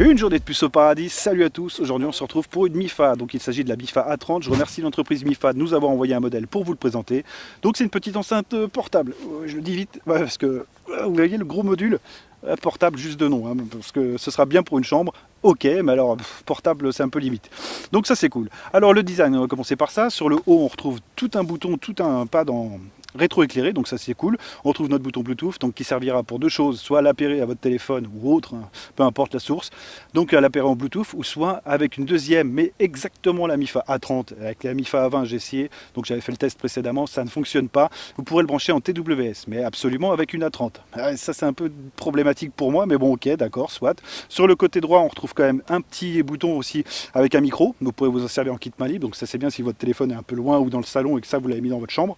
Une journée de plus au paradis, salut à tous, aujourd'hui on se retrouve pour une MIFA, donc il s'agit de la MIFA A30, je remercie l'entreprise MIFA de nous avoir envoyé un modèle pour vous le présenter. Donc c'est une petite enceinte portable, je le dis vite, parce que vous voyez le gros module portable juste de nom, hein, parce que ce sera bien pour une chambre, ok, mais alors portable c'est un peu limite. Donc ça c'est cool. Alors le design, on va commencer par ça, sur le haut on retrouve tout un bouton, tout un pad en rétroéclairé, donc ça c'est cool. On trouve notre bouton Bluetooth, donc qui servira pour deux choses, soit l'appairer à votre téléphone ou autre, hein, peu importe la source, donc à l'appairer en Bluetooth, ou soit avec une deuxième, mais exactement la MIFA A30, avec la MIFA A20 j'ai essayé, donc j'avais fait le test précédemment, ça ne fonctionne pas. Vous pourrez le brancher en TWS, mais absolument avec une A30. Ça c'est un peu problématique pour moi, mais bon ok, d'accord, soit. Sur le côté droit, on retrouve quand même un petit bouton aussi avec un micro, vous pourrez vous en servir en kit main libre, donc ça c'est bien si votre téléphone est un peu loin ou dans le salon et que ça vous l'avez mis dans votre chambre.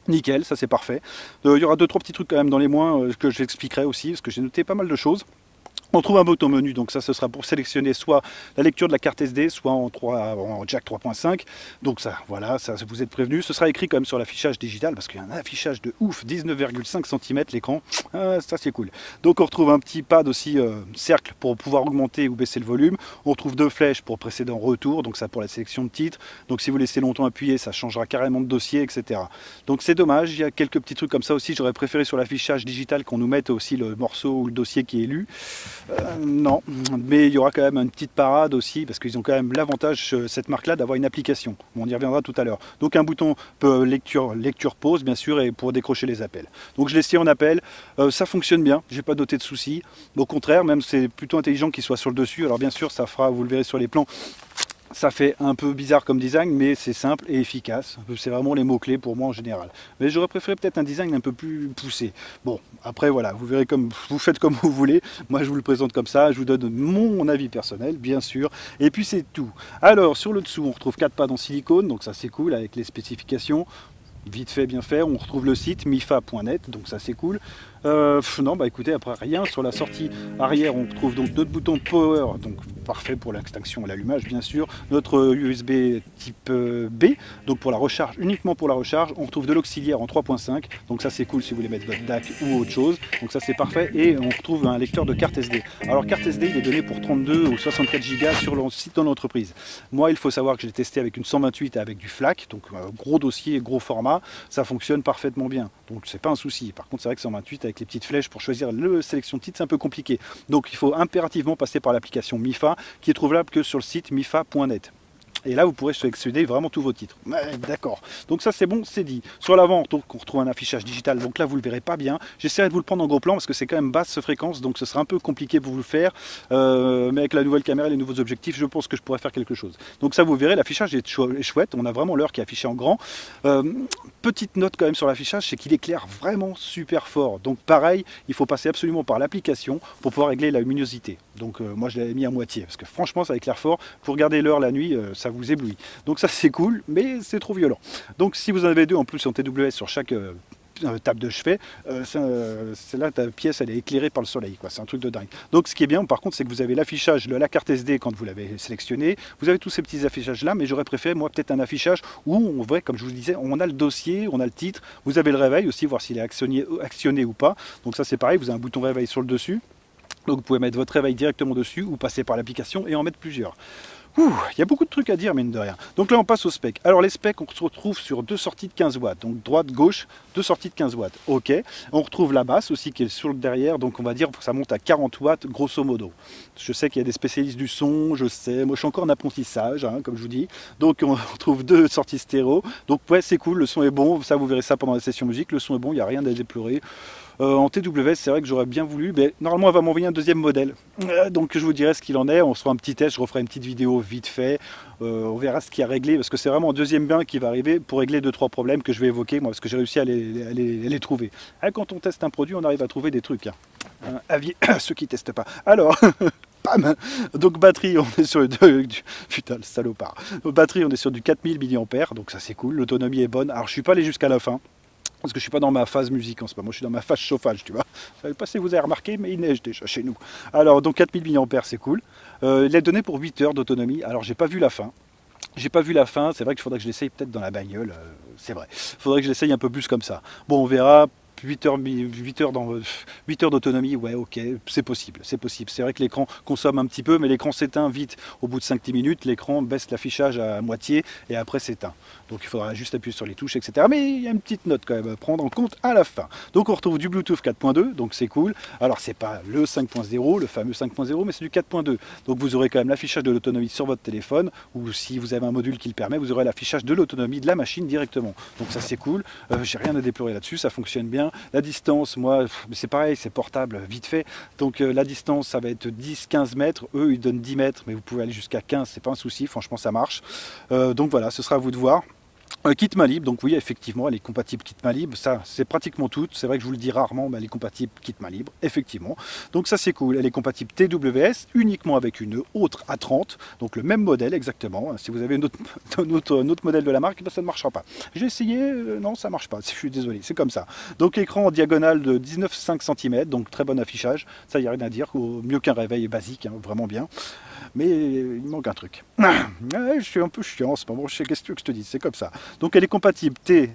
Nickel, ça c'est parfait. Il y aura 2-3 petits trucs quand même dans les moins que j'expliquerai aussi, parce que j'ai noté pas mal de choses. On trouve un bouton menu, donc ça ce sera pour sélectionner soit la lecture de la carte SD, soit en jack 3.5. Donc ça, voilà, ça vous êtes prévenu. Ce sera écrit quand même sur l'affichage digital, parce qu'il y a un affichage de ouf, 19,5 cm l'écran, ça c'est cool. Donc on retrouve un petit pad aussi, cercle, pour pouvoir augmenter ou baisser le volume. On retrouve deux flèches pour précédent retour, donc ça pour la sélection de titres. Donc si vous laissez longtemps appuyer, ça changera carrément de dossier, etc. Donc c'est dommage, il y a quelques petits trucs comme ça aussi. J'aurais préféré sur l'affichage digital qu'on nous mette aussi le morceau ou le dossier qui est lu. Non, mais il y aura quand même une petite parade aussi, parce qu'ils ont quand même l'avantage, cette marque-là, d'avoir une application. On y reviendra tout à l'heure. Donc un bouton lecture pause, bien sûr, et pour décrocher les appels. Donc je l'ai essayé en appel, ça fonctionne bien, j'ai pas noté de soucis. Au contraire, même c'est plutôt intelligent qu'il soit sur le dessus. Alors bien sûr, ça fera, vous le verrez sur les plans, ça fait un peu bizarre comme design, mais c'est simple et efficace. C'est vraiment les mots-clés pour moi en général. Mais j'aurais préféré peut-être un design un peu plus poussé. Bon, après voilà, vous verrez comme vous faites comme vous voulez. Moi je vous le présente comme ça, je vous donne mon avis personnel, bien sûr. Et puis c'est tout. Alors sur le dessous, on retrouve 4 pads en silicone, donc ça c'est cool avec les spécifications. Vite fait, bien fait. On retrouve le site mifa.net, donc ça c'est cool. Non, bah écoutez, après rien. Sur la sortie arrière, on trouve donc notre bouton Power, donc parfait pour l'extinction et l'allumage, bien sûr. Notre USB type B, donc pour la recharge, uniquement pour la recharge. On retrouve de l'auxiliaire en 3.5, donc ça c'est cool si vous voulez mettre votre DAC ou autre chose. Donc ça c'est parfait. Et on retrouve un lecteur de carte SD. Alors carte SD, il est donné pour 32 ou 64 Go sur le site de l'entreprise. Moi, il faut savoir que je l'ai testé avec une 128 et avec du FLAC, donc gros dossier, gros format. Ça fonctionne parfaitement bien, donc c'est pas un souci. Par contre c'est vrai que 128 avec les petites flèches pour choisir la sélection de titres c'est un peu compliqué, donc il faut impérativement passer par l'application MIFA qui est trouvable que sur le site mifa.net. Et là, vous pourrez sélectionner vraiment tous vos titres. Ouais, d'accord. Donc ça, c'est bon, c'est dit. Sur l'avant, on retrouve un affichage digital. Donc là, vous ne le verrez pas bien. J'essaierai de vous le prendre en gros plan parce que c'est quand même basse fréquence. Donc ce sera un peu compliqué pour vous le faire. Mais avec la nouvelle caméra et les nouveaux objectifs, je pense que je pourrais faire quelque chose. Donc ça, vous verrez, l'affichage est chouette. On a vraiment l'heure qui est affichée en grand. Petite note quand même sur l'affichage, c'est qu'il éclaire vraiment super fort. Donc pareil, il faut passer absolument par l'application pour pouvoir régler la luminosité. Donc moi, je l'avais mis à moitié parce que franchement, ça éclaire fort. Pour regarder l'heure la nuit, ça vous éblouit. Donc ça c'est cool, mais c'est trop violent. Donc si vous en avez deux en plus en TWS sur chaque table de chevet, là ta pièce elle est éclairée par le soleil, quoi. C'est un truc de dingue. Donc ce qui est bien par contre, c'est que vous avez l'affichage de la carte SD quand vous l'avez sélectionné, vous avez tous ces petits affichages là, mais j'aurais préféré moi peut-être un affichage où on voit, comme je vous disais, on a le dossier, on a le titre, vous avez le réveil aussi, voir s'il est actionné ou pas. Donc ça c'est pareil, vous avez un bouton réveil sur le dessus, donc vous pouvez mettre votre réveil directement dessus ou passer par l'application et en mettre plusieurs. Il y a beaucoup de trucs à dire, mine de rien. Donc là, on passe aux specs. Alors, les specs, on se retrouve sur deux sorties de 15 watts. Donc, droite, gauche, deux sorties de 15 watts. OK. On retrouve la basse aussi qui est sur le derrière. Donc, on va dire que ça monte à 40 watts, grosso modo. Je sais qu'il y a des spécialistes du son, je sais. Moi, je suis encore en apprentissage, hein, comme je vous dis. Donc, on retrouve deux sorties stéréo. Donc, ouais, c'est cool. Le son est bon. Ça, vous verrez ça pendant la session musique. Le son est bon. Il n'y a rien à déplorer. En TWS, c'est vrai que j'aurais bien voulu, mais normalement elle va m'envoyer un deuxième modèle. Donc je vous dirai ce qu'il en est, on se fera un petit test, je referai une petite vidéo vite fait, on verra ce qu'il y a réglé, parce que c'est vraiment un deuxième bain qui va arriver pour régler 2-3 problèmes que je vais évoquer, moi, parce que j'ai réussi à les trouver. Quand on teste un produit, on arrive à trouver des trucs. Hein. Avis à ceux qui ne testent pas. Alors, pam. Donc batterie, on est sur putain le salopard. Batterie, on est sur du 4000 mAh, donc ça c'est cool, l'autonomie est bonne. Alors je suis pas allé jusqu'à la fin. Parce que je suis pas dans ma phase musique en ce moment, je suis dans ma phase chauffage, tu vois. Je ne sais pas si vous avez remarqué, mais il neige déjà chez nous. Alors, donc 4000 mAh, c'est cool. Il est donné pour 8 heures d'autonomie. Alors, j'ai pas vu la fin. J'ai pas vu la fin, c'est vrai qu'il faudrait que je l'essaye peut-être dans la bagnole, c'est vrai. Il faudrait que je l'essaye un peu plus comme ça. Bon, on verra. 8 heures d'autonomie, ouais, ok, c'est possible, c'est possible. C'est vrai que l'écran consomme un petit peu, mais l'écran s'éteint vite au bout de 5-10 minutes, l'écran baisse l'affichage à moitié et après s'éteint. Donc il faudra juste appuyer sur les touches, etc. Mais il y a une petite note quand même à prendre en compte à la fin. Donc on retrouve du Bluetooth 4.2, donc c'est cool. Alors c'est pas le 5.0, le fameux 5.0, mais c'est du 4.2. Donc vous aurez quand même l'affichage de l'autonomie sur votre téléphone, ou si vous avez un module qui le permet, vous aurez l'affichage de l'autonomie de la machine directement. Donc ça c'est cool, j'ai rien à déplorer là-dessus, ça fonctionne bien. La distance, moi, c'est pareil, c'est portable, vite fait. Donc la distance, ça va être 10-15 mètres. Eux, ils donnent 10 mètres, mais vous pouvez aller jusqu'à 15, c'est pas un souci. Franchement, ça marche. Donc voilà, ce sera à vous de voir. Kit main libre, donc oui, effectivement, elle est compatible kit main libre, ça c'est pratiquement tout, c'est vrai que je vous le dis rarement, mais elle est compatible kit main libre, effectivement. Donc ça c'est cool, elle est compatible TWS, uniquement avec une autre A30, donc le même modèle exactement. Si vous avez un autre modèle de la marque, ben, ça ne marchera pas. J'ai essayé, non ça marche pas, je suis désolé, c'est comme ça. Donc écran en diagonale de 19,5 cm, donc très bon affichage, ça il n'y a rien à dire, mieux qu'un réveil basique, hein, vraiment bien. Mais il manque un truc. Je suis un peu chiant en ce moment, je sais qu'est-ce que je te dis, c'est comme ça. Donc elle est compatible putain,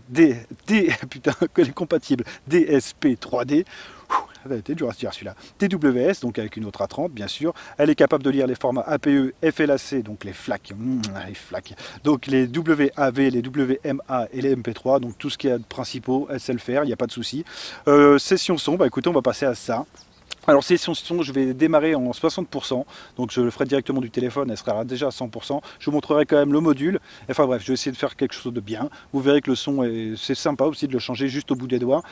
elle est compatible DSP 3D. Ça a été dur à se dire celui-là. TWS, donc avec une autre A30 bien sûr. Elle est capable de lire les formats APE, FLAC, donc les FLAC, donc les WAV, les WMA et les MP3, donc tout ce qui est de principaux, elle sait le faire, il n'y a pas de souci. Session son, bah écoutez, on va passer à ça. Alors session son, je vais démarrer en 60%, donc je le ferai directement du téléphone, elle sera déjà à 100%. Je vous montrerai quand même le module, enfin bref, je vais essayer de faire quelque chose de bien. Vous verrez que le son, c'est sympa aussi de le changer juste au bout des doigts.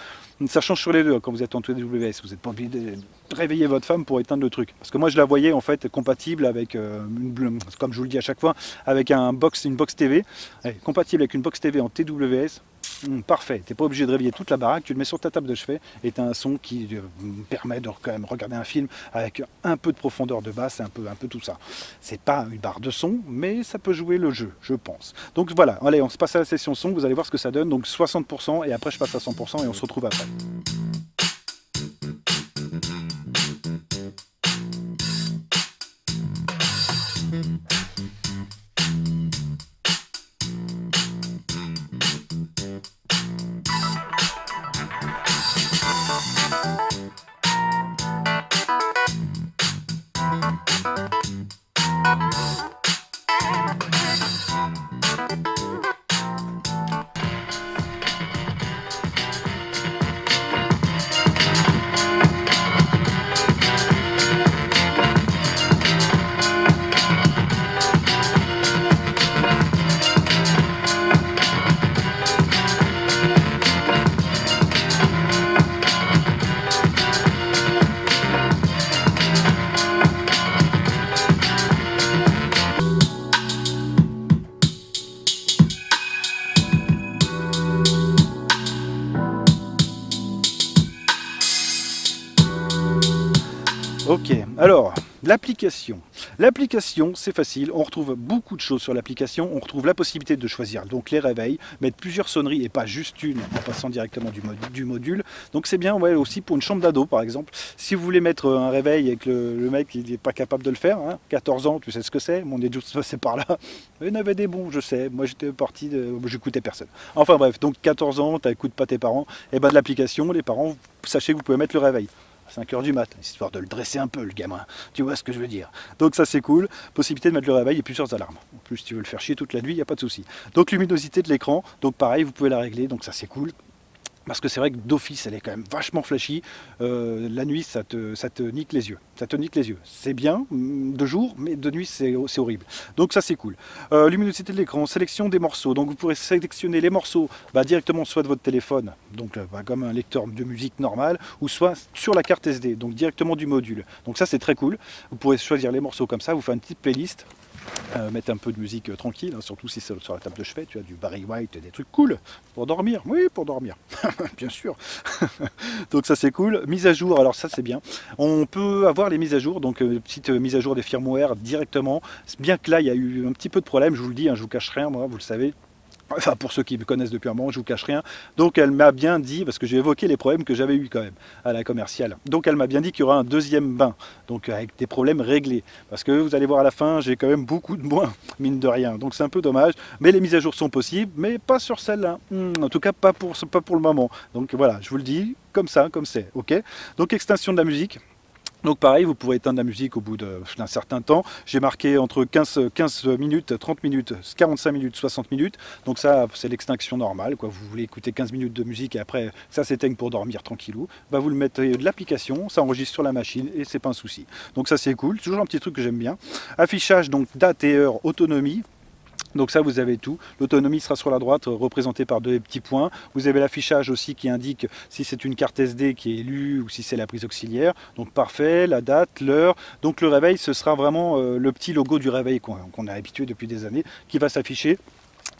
Ça change sur les deux quand vous êtes en TWS, vous n'êtes pas obligé de réveiller votre femme pour éteindre le truc. Parce que moi je la voyais en fait compatible avec, comme je vous le dis à chaque fois, avec une box TV, compatible avec une box TV en TWS. Parfait, tu n'es pas obligé de réveiller toute la baraque, tu le mets sur ta table de chevet et tu as un son qui permet de quand même regarder un film avec un peu de profondeur de basse, un peu tout ça. C'est pas une barre de son, mais ça peut jouer le jeu, je pense. Donc voilà, allez, on se passe à la session son, vous allez voir ce que ça donne, donc 60% et après je passe à 100% et on se retrouve après. Ok, alors l'application. L'application, c'est facile, on retrouve beaucoup de choses sur l'application, on retrouve la possibilité de choisir donc les réveils, mettre plusieurs sonneries et pas juste une en passant directement du module. Donc c'est bien ouais, aussi pour une chambre d'ado par exemple. Si vous voulez mettre un réveil et que le mec n'est pas capable de le faire, hein, 14 ans, tu sais ce que c'est, mon est juste passé par là. Il y en avait des bons, je sais, moi j'étais parti, j'écoutais personne. Enfin bref, donc 14 ans, tu n'écoutes pas tes parents, et ben de l'application, les parents, sachez que vous pouvez mettre le réveil. 5 h du mat, histoire de le dresser un peu le gamin, tu vois ce que je veux dire. Donc ça c'est cool, possibilité de mettre le réveil et plusieurs alarmes. En plus si tu veux le faire chier toute la nuit, il n'y a pas de souci. Donc luminosité de l'écran, donc pareil vous pouvez la régler, donc ça c'est cool. Parce que c'est vrai que d'office, elle est quand même vachement flashy. La nuit, ça te nique les yeux. Ça te nique les yeux. C'est bien de jour, mais de nuit, c'est horrible. Donc ça, c'est cool. Luminosité de l'écran, sélection des morceaux. Donc vous pourrez sélectionner les morceaux directement soit de votre téléphone, donc comme un lecteur de musique normal, ou soit sur la carte SD, donc directement du module. Donc ça, c'est très cool. Vous pourrez choisir les morceaux comme ça, vous faites une petite playlist. Mettre un peu de musique tranquille, hein, surtout si c'est sur la table de chevet, tu as du Barry White, des trucs cool pour dormir, oui, pour dormir, bien sûr. Donc ça c'est cool. Mise à jour, alors ça c'est bien. On peut avoir les mises à jour, donc petite mise à jour des firmware directement. Bien que là il y a eu un petit peu de problème, je vous le dis, hein, je vous cache rien, moi, vous le savez. Enfin, pour ceux qui me connaissent depuis un moment, je vous cache rien. Donc elle m'a bien dit, parce que j'ai évoqué les problèmes que j'avais eu quand même à la commerciale. Donc elle m'a bien dit qu'il y aura un deuxième bain, donc avec des problèmes réglés. Parce que vous allez voir à la fin, j'ai quand même beaucoup de moins, mine de rien. Donc c'est un peu dommage. Mais les mises à jour sont possibles, mais pas sur celle-là. En tout cas, pas pour le moment. Donc voilà, je vous le dis, comme ça, comme c'est. Ok. Donc extinction de la musique. Donc pareil, vous pourrez éteindre la musique au bout d'un certain temps. J'ai marqué entre 15 minutes, 30 minutes, 45 minutes, 60 minutes. Donc ça, c'est l'extinction normale, quoi. Vous voulez écouter 15 minutes de musique et après, ça s'éteigne pour dormir tranquillou. Vous le mettez de l'application, ça enregistre sur la machine et c'est pas un souci. Donc ça, c'est cool. Toujours un petit truc que j'aime bien. Affichage, donc date et heure, autonomie. Donc ça, vous avez tout. L'autonomie sera sur la droite, représentée par deux petits points. Vous avez l'affichage aussi qui indique si c'est une carte SD qui est lue ou si c'est la prise auxiliaire. Donc parfait, la date, l'heure. Donc le réveil, ce sera vraiment le petit logo du réveil qu'on a habitué depuis des années, qui va s'afficher.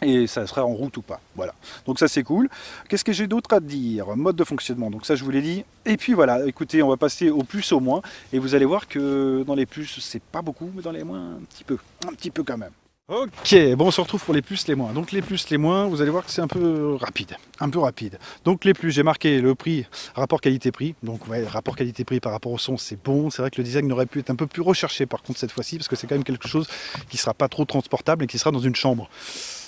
Et ça sera en route ou pas. Voilà. Donc ça c'est cool. Qu'est-ce que j'ai d'autre à dire? Mode de fonctionnement. Donc ça je vous l'ai dit. Et puis voilà, écoutez, on va passer au plus au moins. Et vous allez voir que dans les plus, c'est pas beaucoup, mais dans les moins, un petit peu. Un petit peu quand même. Ok, bon on se retrouve pour les plus, les moins. Donc les plus, les moins, vous allez voir que c'est un peu rapide. Un peu rapide. Donc les plus, j'ai marqué le prix, rapport qualité-prix. Donc ouais, rapport qualité-prix par rapport au son, c'est bon. C'est vrai que le design aurait pu être un peu plus recherché par contre cette fois-ci, parce que c'est quand même quelque chose qui sera pas trop transportable et qui sera dans une chambre.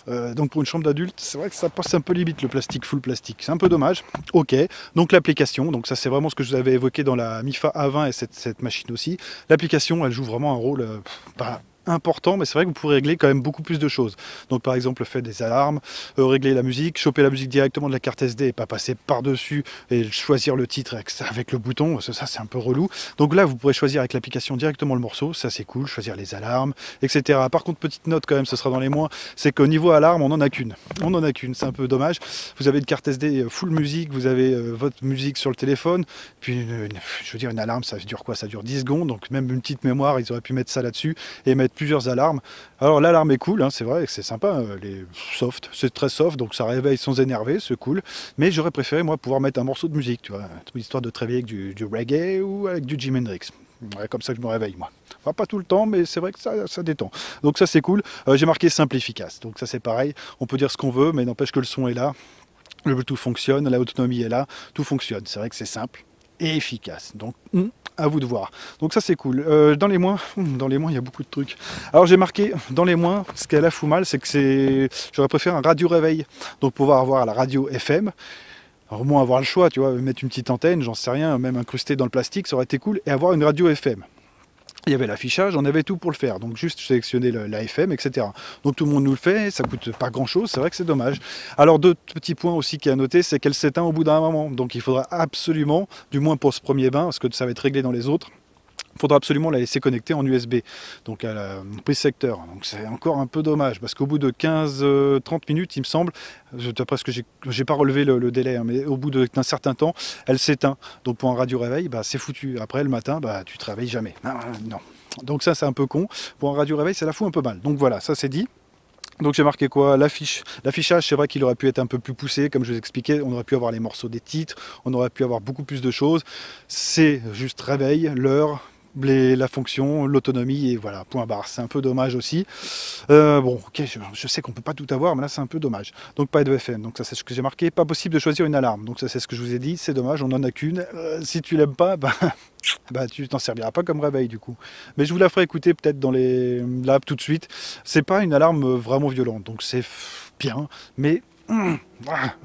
Donc pour une chambre d'adulte, c'est vrai que ça passe un peu limite le plastique, full plastique. C'est un peu dommage. Ok, donc l'application, donc ça c'est vraiment ce que je vous avais évoqué dans la MIFA A20 et cette machine aussi. L'application, elle joue vraiment un rôle important, mais c'est vrai que vous pourrez régler quand même beaucoup plus de choses. Donc par exemple le fait des alarmes, régler la musique, choper la musique directement de la carte SD et pas passer par-dessus et choisir le titre avec le bouton, ça c'est un peu relou. Donc là vous pourrez choisir avec l'application directement le morceau, ça c'est cool, choisir les alarmes, etc. Par contre petite note quand même, ce sera dans les moins, c'est qu'au niveau alarme on n'en a qu'une. On n'en a qu'une, c'est un peu dommage. Vous avez une carte SD full musique, vous avez votre musique sur le téléphone, puis je veux dire une alarme ça dure quoi? Ça dure 10 secondes, donc même une petite mémoire, ils auraient pu mettre ça là-dessus et mettre plusieurs alarmes. Alors l'alarme est cool, hein, c'est vrai que c'est sympa, les soft, c'est très soft, donc ça réveille sans énerver, c'est cool. Mais j'aurais préféré moi pouvoir mettre un morceau de musique, tu vois, histoire de te réveiller avec du reggae ou avec du Jimi Hendrix. Ouais, comme ça que je me réveille moi. Enfin, pas tout le temps, mais c'est vrai que ça détend. Donc ça c'est cool. J'ai marqué simple efficace. Donc ça c'est pareil, on peut dire ce qu'on veut, mais n'empêche que le son est là, le Bluetooth fonctionne, l'autonomie est là, tout fonctionne. C'est vrai que c'est simple et efficace. Donc à vous de voir. Donc ça c'est cool. Dans les moins, il y a beaucoup de trucs. Alors j'ai marqué dans les moins, ce qu'elle a fout mal, c'est que j'aurais préféré un radio réveil. Donc pouvoir avoir la radio FM. Alors au moins avoir le choix, tu vois, mettre une petite antenne, j'en sais rien, même incrusté dans le plastique, ça aurait été cool, et avoir une radio FM. Il y avait l'affichage, on avait tout pour le faire, donc juste sélectionner la FM, etc. Donc tout le monde nous le fait, ça coûte pas grand chose, c'est vrai que c'est dommage. Alors deux petits points aussi qui à noter, c'est qu'elle s'éteint au bout d'un moment, donc il faudra absolument, du moins pour ce premier bain, parce que ça va être réglé dans les autres, il faudra absolument la laisser connecter en USB, donc à la prise secteur. Donc c'est encore un peu dommage, parce qu'au bout de 15-30 minutes, il me semble, d'après ce que j'ai pas relevé le délai, hein, mais au bout d'un certain temps, elle s'éteint. Donc pour un radio réveil, c'est foutu. Après le matin, tu te réveilles jamais. Non. Donc ça c'est un peu con. Pour un radio réveil, ça la fout un peu mal. Donc voilà, ça c'est dit. Donc j'ai marqué quoi? L'affichage, c'est vrai qu'il aurait pu être un peu plus poussé, comme je vous expliquais, on aurait pu avoir les morceaux des titres, on aurait pu avoir beaucoup plus de choses. C'est juste réveil, l'heure, la fonction, l'autonomie et voilà, point barre. C'est un peu dommage aussi. Bon, ok, je sais qu'on peut pas tout avoir, mais là c'est un peu dommage. Donc pas de FM, donc ça c'est ce que j'ai marqué. Pas possible de choisir une alarme, donc ça c'est ce que je vous ai dit, c'est dommage, on en a qu'une. Si tu l'aimes pas, tu t'en serviras pas comme réveil du coup. Mais je vous la ferai écouter peut-être dans l'app tout de suite. C'est pas une alarme vraiment violente, donc c'est bien, mais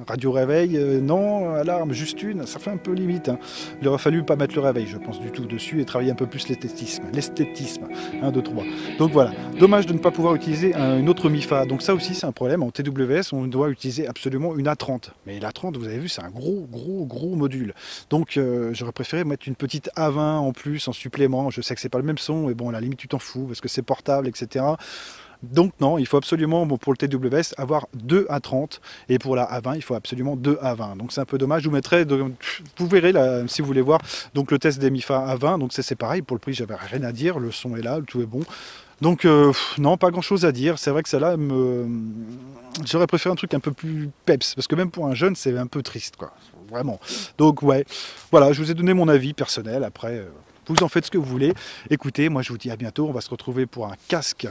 Radio réveil, non, alarme, juste une, ça fait un peu limite. Hein. Il aurait fallu pas mettre le réveil, je pense, du tout dessus et travailler un peu plus l'esthétisme. L'esthétisme, 1, 2, 3. Donc voilà, dommage de ne pas pouvoir utiliser une autre MIFA. Donc ça aussi, c'est un problème. En TWS, on doit utiliser absolument une A30. Mais l'A30, vous avez vu, c'est un gros module. Donc j'aurais préféré mettre une petite A20 en plus, en supplément. Je sais que c'est pas le même son, mais bon, à la limite, tu t'en fous parce que c'est portable, etc. Donc non, il faut absolument, bon, pour le TWS, avoir 2 A30 et pour la A20, il faut absolument 2 A20. Donc c'est un peu dommage, je vous mettrai, vous verrez là, si vous voulez voir, donc le test des MIFA A20, donc c'est pareil, pour le prix j'avais rien à dire, le son est là, tout est bon. Donc non, pas grand chose à dire, c'est vrai que celle-là, j'aurais préféré un truc un peu plus peps, parce que même pour un jeune, c'est un peu triste, quoi, vraiment. Donc ouais, voilà, je vous ai donné mon avis personnel, après... Vous en faites ce que vous voulez. Écoutez, moi je vous dis à bientôt. On va se retrouver pour un casque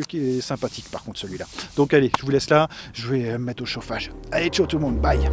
qui est sympathique par contre celui-là. Donc allez, je vous laisse là. Je vais me mettre au chauffage. Allez, ciao tout le monde. Bye.